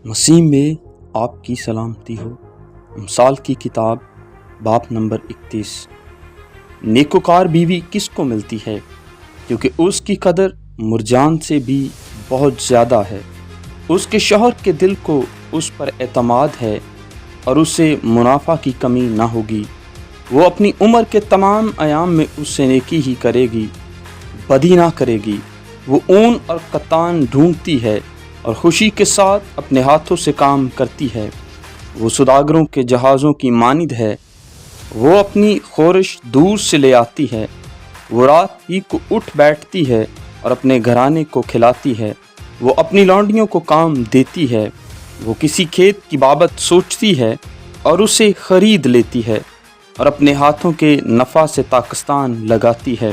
مسیح میں آپ کی سلامتی ہو۔ امثال کی کتاب باب نمبر 31۔ نیکوکار بیوی کس کو ملتی ہے، کیونکہ اس کی قدر مرجان سے بھی بہت زیادہ ہے۔ اس کے شوہر کے دل کو اس پر اعتماد ہے اور اسے منافع کی کمی نہ ہوگی۔ وہ اپنی عمر کے تمام ایام میں اس سے نیکی ہی کرے گی، بدی نہ کرے گی۔ وہ اون اور کتان ڈھونڈتی ہے اور خوشی کے ساتھ اپنے ہاتھوں سے کام کرتی ہے۔ وہ سوداگروں کے جہازوں کی مانند ہے، وہ اپنی خورش دور سے لے آتی ہے۔ وہ رات ہی کو اٹھ بیٹھتی ہے اور اپنے گھرانے کو کھلاتی ہے۔ وہ اپنی لونڈیوں کو کام دیتی ہے۔ وہ کسی کھیت کی بابت سوچتی ہے اور اسے خرید لیتی ہے اور اپنے ہاتھوں کے نفع سے تاکستان لگاتی ہے۔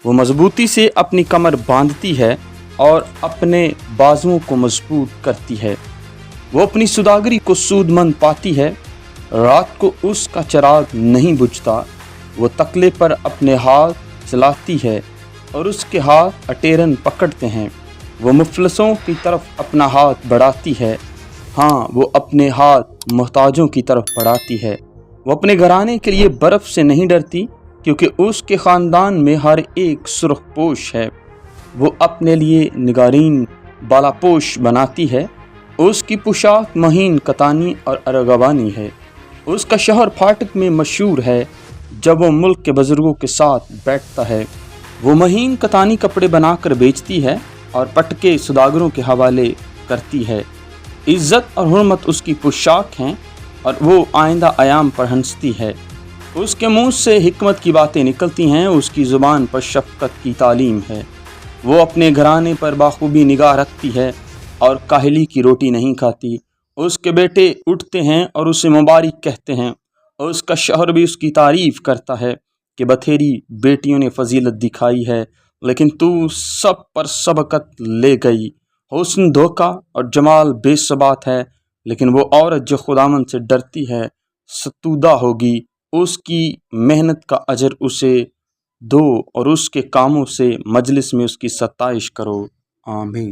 وہ مضبوطی سے اپنی کمر باندھتی ہے اور اپنے بازوؤں کو مضبوط کرتی ہے۔ وہ اپنی سوداگری کو سود مند پاتی ہے، رات کو اس کا چراغ نہیں بجھتا۔ وہ تکلے پر اپنے ہاتھ چلاتی ہے اور اس کے ہاتھ اٹیرن پکڑتے ہیں۔ وہ مفلسوں کی طرف اپنا ہاتھ بڑھاتی ہے، ہاں وہ اپنے ہاتھ محتاجوں کی طرف بڑھاتی ہے۔ وہ اپنے گھرانے کے لیے برف سے نہیں ڈرتی، کیونکہ اس کے خاندان میں ہر ایک سرخ پوش ہے۔ وہ اپنے لیے نگارین بالا پوش بناتی ہے، اس کی پوشاک مہین کتانی اور ارغوانی ہے۔ اس کا شوہر پھاٹک میں مشہور ہے جب وہ ملک کے بزرگوں کے ساتھ بیٹھتا ہے۔ وہ مہین کتانی کپڑے بنا کر بیچتی ہے اور پٹکے سوداگروں کے حوالے کرتی ہے۔ عزت اور حرمت اس کی پوشاک ہیں اور وہ آئندہ ایام پر ہنستی ہے۔ اس کے منہ سے حکمت کی باتیں نکلتی ہیں، اس کی زبان پر شفقت کی تعلیم ہے۔ وہ اپنے گھرانے پر بخوبی نگاہ رکھتی ہے اور کاہلی کی روٹی نہیں کھاتی۔ اس کے بیٹے اٹھتے ہیں اور اسے مبارک کہتے ہیں، اور اس کا شوہر بھی اس کی تعریف کرتا ہے کہ بتھیری بیٹیوں نے فضیلت دکھائی ہے، لیکن تو سب پر سبقت لے گئی۔ حسن دھوکہ اور جمال بے ثبات ہے، لیکن وہ عورت جو خداوند سے ڈرتی ہے ستودہ ہوگی۔ اس کی محنت کا اجر اسے دو اور اس کے کاموں سے مجلس میں اس کی ستائش کرو۔ آمین۔